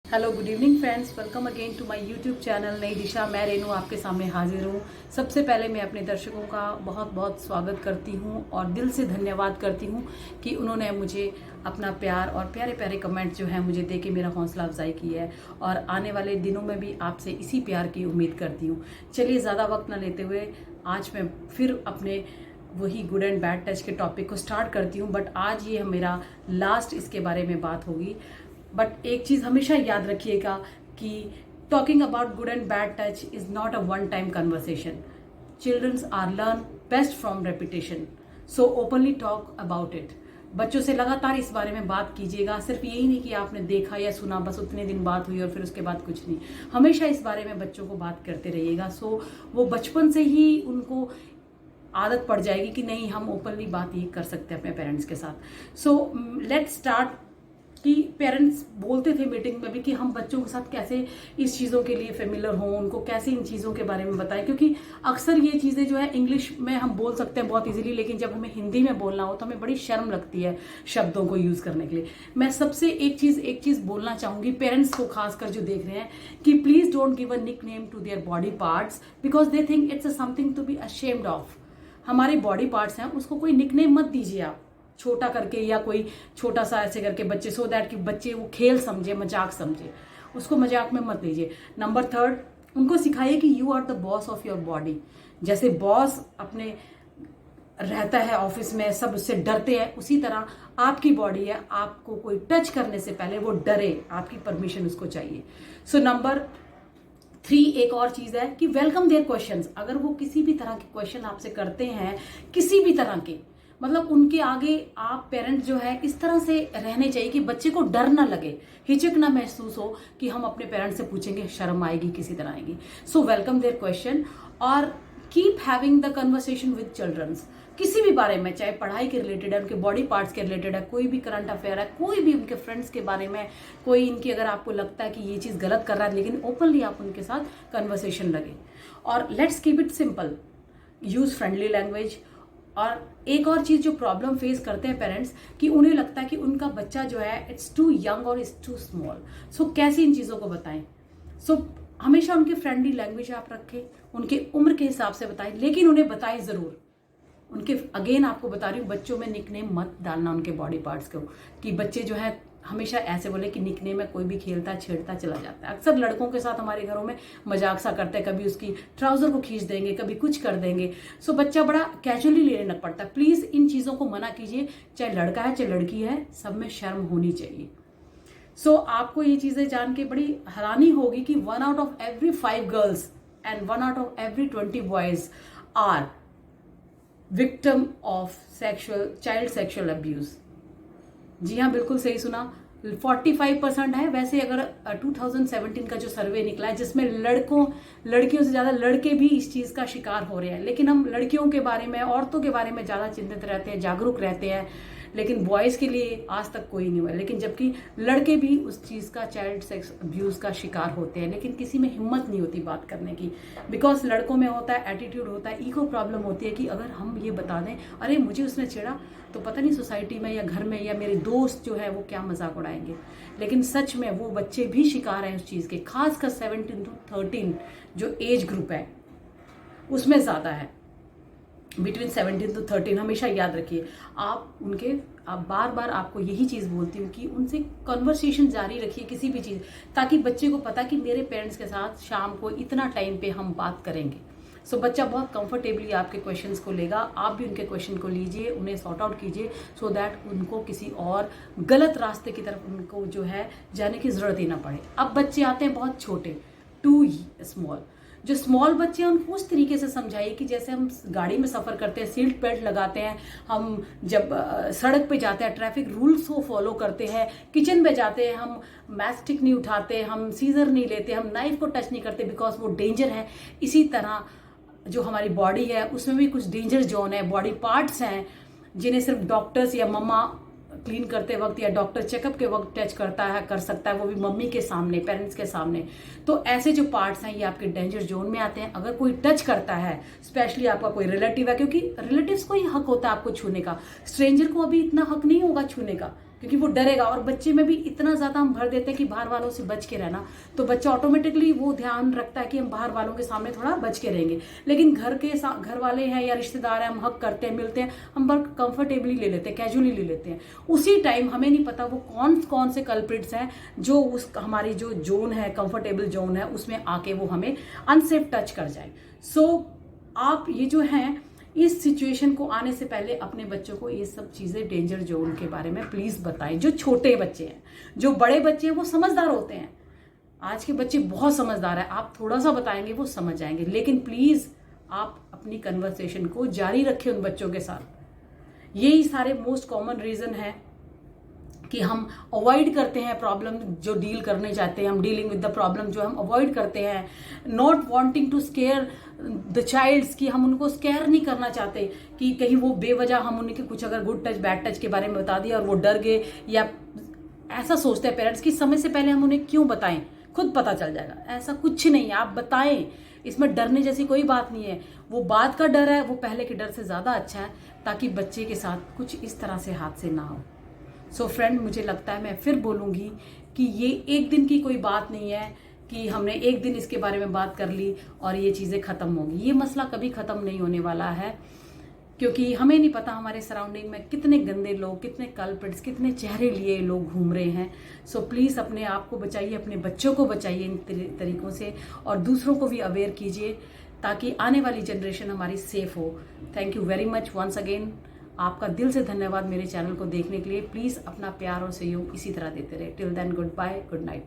Hello good evening friends, welcome again to my YouTube channel Nai Disha. मैं रेनू आपके सामने हाजिर हूँ। सबसे पहले मैं अपने दर्शकों का बहुत बहुत स्वागत करती हूँ और दिल से धन्यवाद करती हूँ कि उन्होंने मुझे अपना प्यार और प्यारे प्यारे कमेंट जो है मुझे दे के मेरा हौसला अफजाई की है और आने वाले दिनों में भी आपसे इसी प्यार की उम्मीद करती हूँ। चलिए ज़्यादा वक्त ना लेते हुए आज मैं फिर अपने वही गुड एंड बैड टच के टॉपिक को स्टार्ट करती हूँ। बट आज ये मेरा लास्ट इसके बारे में बात होगी। बट एक चीज हमेशा याद रखिएगा कि talking about good and bad touch is not a one time conversation. Childrens are learn best from repetition, so openly talk about it. बच्चों से लगातार इस बारे में बात कीजिएगा। सिर्फ यही नहीं कि आपने देखा या सुना, बस उतने दिन बात हुई और फिर उसके बाद कुछ नहीं। हमेशा इस बारे में बच्चों को बात करते रहिएगा। सो वो बचपन से ही उनको आदत पड़ जाएगी कि नहीं, हम ओपनली बात ये कर सकते हैं अपने पेरेंट्स के साथ। सो लेट्स स्टार्ट कि पेरेंट्स बोलते थे मीटिंग में भी कि हम बच्चों के साथ कैसे इस चीज़ों के लिए फेमिलर हों, उनको कैसे इन चीज़ों के बारे में बताएं, क्योंकि अक्सर ये चीज़ें जो है इंग्लिश में हम बोल सकते हैं बहुत इजीली, लेकिन जब हमें हिंदी में बोलना हो तो हमें बड़ी शर्म लगती है शब्दों को यूज़ करने के लिए। मैं सबसे एक चीज़ बोलना चाहूँगी पेरेंट्स को, खासकर जो देख रहे हैं, कि please don't give a nickname to their body parts because they think it's a something to be ashamed of. हमारे बॉडी पार्ट्स हैं, उसको कोई निक नेम मत दीजिए आप छोटा करके या कोई छोटा सा ऐसे करके बच्चे, सो दैट कि बच्चे वो खेल समझे, मजाक समझे, उसको मजाक में मत लीजिए। नंबर थर्ड, उनको सिखाइए कि you are the boss of your body. जैसे बॉस अपने रहता है ऑफिस में, सब उससे डरते हैं, उसी तरह आपकी बॉडी है, आपको कोई टच करने से पहले वो डरे, आपकी परमिशन उसको चाहिए। सो नंबर 3 एक और चीज है कि वेलकम देयर क्वेश्चंस। अगर वो किसी भी तरह के क्वेश्चन आपसे करते हैं, किसी भी तरह के, मतलब उनके आगे आप पेरेंट जो है इस तरह से रहने चाहिए कि बच्चे को डर ना लगे, हिचक ना महसूस हो कि हम अपने पेरेंट्स से पूछेंगे, शर्म आएगी, किसी तरह आएगी। सो वेलकम देयर क्वेश्चन और keep having the conversation with childrens. किसी भी बारे में, चाहे पढ़ाई के रिलेटेड है, उनके बॉडी पार्ट्स के रिलेटेड है, कोई भी करंट अफेयर है, कोई भी उनके फ्रेंड्स के बारे में, कोई इनकी, अगर आपको लगता है कि ये चीज गलत कर रहा है, लेकिन ओपनली आप उनके साथ कन्वर्सेशन लगे। और let's keep it simple, use friendly language. और एक और चीज जो प्रॉब्लम फेस करते हैं पेरेंट्स, कि उन्हें लगता है कि उनका बच्चा जो है इट्स टू यंग और इट्स टू स्मॉल। सो कैसे इन चीजों को बताएं। सो हमेशा उनके फ्रेंडली लैंग्वेज आप रखें, उनके उम्र के हिसाब से बताएं, लेकिन उन्हें बताएं जरूर। उनके, अगेन आपको बता रही हूँ, बच्चों में निकनेम मत डालना उनके बॉडी पार्ट्स को, कि बच्चे जो है हमेशा ऐसे बोले कि निकनेम में कोई भी खेलता छेड़ता चला जाता है। अक्सर लड़कों के साथ हमारे घरों में मजाक सा करते हैं, कभी उसकी ट्राउजर को खींच देंगे, कभी कुछ कर देंगे। सो बच्चा बड़ा कैजुअली लेने लग पड़ता है। प्लीज इन चीजों को मना कीजिए, चाहे लड़का है चाहे लड़की है, सब में शर्म होनी चाहिए। सो आपको ये चीजें जान के बड़ी हैरानी होगी कि 1 out of every 5 girls and 1 out of every 20 boys are victim of child sexual abuse. जी हाँ, बिल्कुल सही सुना, 45% है। वैसे अगर 2017 का जो सर्वे निकला है, जिसमें लड़कियों से ज्यादा लड़के भी इस चीज का शिकार हो रहे हैं, लेकिन हम लड़कियों के बारे में, औरतों के बारे में ज्यादा चिंतित रहते हैं, जागरूक रहते हैं, लेकिन बॉयज के लिए आज तक कोई नहीं हुआ। लेकिन जबकि लड़के भी उस चीज का, चाइल्ड सेक्स अब्यूज का शिकार होते हैं, लेकिन किसी में हिम्मत नहीं होती बात करने की, बिकॉज लड़कों में होता है एटीट्यूड, होता है ईगो प्रॉब्लम होती है कि अगर हम ये बता दें, अरे मुझे उसने छेड़ा, तो पता नहीं सोसाइटी में या घर में या मेरे दोस्त जो है वो क्या मजाक उड़ाएंगे। लेकिन सच में वो बच्चे भी शिकार हैं उस चीज के, खासकर 17 to 13 जो एज ग्रुप है उसमें ज्यादा है, बिटवीन 17 to 13। हमेशा याद रखिए, आप बार बार आपको यही चीज बोलती हूँ कि उनसे कन्वर्सेशन जारी रखिए किसी भी चीज, ताकि बच्चे को पता कि मेरे पेरेंट्स के साथ शाम को इतना टाइम पे हम बात करेंगे। सो बच्चा बहुत कंफर्टेबली आपके क्वेश्चंस को लेगा, आप भी उनके क्वेश्चन को लीजिए, उन्हें सॉर्ट आउट कीजिए, सो दैट उनको किसी और गलत रास्ते की तरफ उनको जो है जाने की जरूरत ही ना पड़े। अब बच्चे आते हैं बहुत छोटे, टू स्मॉल। जो स्मॉल बच्चे हैं उनको उस तरीके से समझाइए कि जैसे हम गाड़ी में सफर करते हैं, सीट बेल्ट लगाते हैं, हम जब सड़क पे जाते हैं ट्रैफिक रूल्स को फॉलो करते हैं, किचन में जाते हैं हम मैस्टिक नहीं उठाते, हम सीजर नहीं लेते, हम नाइफ को टच नहीं करते बिकॉज वो डेंजर है। इसी तरह जो हमारी बॉडी है उसमें भी कुछ डेंजर जोन है, बॉडी पार्ट्स हैं जिन्हें सिर्फ डॉक्टर्स या मम्मा क्लीन करते वक्त या डॉक्टर चेकअप के वक्त टच करता है, कर सकता है, वो भी मम्मी के सामने, पेरेंट्स के सामने। तो ऐसे जो पार्ट्स हैं ये आपके डेंजर जोन में आते हैं। अगर कोई टच करता है, स्पेशली आपका कोई रिलेटिव है, क्योंकि रिलेटिव्स को ही हक होता है आपको छूने का, स्ट्रेंजर को अभी इतना हक नहीं होगा छूने का। क्योंकि वो डरेगा। और बच्चे में भी इतना ज़्यादा हम भर देते हैं कि बाहर वालों से बच के रहना, तो बच्चा ऑटोमेटिकली वो ध्यान रखता है कि हम बाहर वालों के सामने थोड़ा बच के रहेंगे। लेकिन घर वाले हैं या रिश्तेदार हैं, हम हक करते हैं, मिलते हैं, हम वर्क कंफर्टेबली ले लेते हैं, कैजुअली ले लेते हैं। उसी टाइम हमें नहीं पता वो कौन कौन से कल्प्रिट्स हैं जो उस हमारी जो जोन है, कंफर्टेबल जोन है, उसमें आके वो हमें अनसेफ टच कर जाए। सो आप ये जो हैं, इस सिचुएशन को आने से पहले अपने बच्चों को ये सब चीज़ें, डेंजर जोन के बारे में प्लीज़ बताएं। जो छोटे बच्चे हैं, जो बड़े बच्चे हैं वो समझदार होते हैं, आज के बच्चे बहुत समझदार है, आप थोड़ा सा बताएंगे वो समझ जाएंगे। लेकिन प्लीज़ आप अपनी कन्वर्सेशन को जारी रखें उन बच्चों के साथ। यही सारे मोस्ट कॉमन रीज़न है कि हम अवॉइड करते हैं प्रॉब्लम जो डील करने जाते हैं, हम डीलिंग विद द प्रॉब्लम जो हम अवॉइड करते हैं। Not wanting to scare the childs, कि हम उनको स्केयर नहीं करना चाहते कि कहीं वो बेवजह हम उनके कुछ अगर गुड टच बैड टच के बारे में बता दिया और वो डर गए, या ऐसा सोचते हैं पेरेंट्स कि समय से पहले हम उन्हें क्यों बताएं, खुद पता चल जाएगा। ऐसा कुछ नहीं है, आप बताएं, इसमें डरने जैसी कोई बात नहीं है। वो बात का डर है, वो पहले के डर से ज़्यादा अच्छा है, ताकि बच्चे के साथ कुछ इस तरह से हादसे ना हो। सो फ्रेंड, मुझे लगता है मैं फिर बोलूँगी कि ये एक दिन की कोई बात नहीं है कि हमने एक दिन इसके बारे में बात कर ली और ये चीज़ें ख़त्म होंगी। ये मसला कभी ख़त्म नहीं होने वाला है, क्योंकि हमें नहीं पता हमारे सराउंडिंग में कितने गंदे लोग, कितने कल्प्रिट्स, कितने चेहरे लिए लोग घूम रहे हैं। सो प्लीज़ अपने आप को बचाइए, अपने बच्चों को बचाइए इन तरीकों से, और दूसरों को भी अवेयर कीजिए ताकि आने वाली जनरेशन हमारी सेफ हो। Thank you very much once again. आपका दिल से धन्यवाद मेरे चैनल को देखने के लिए। प्लीज़ अपना प्यार और सहयोग इसी तरह देते रहे। Till then, goodbye, good night.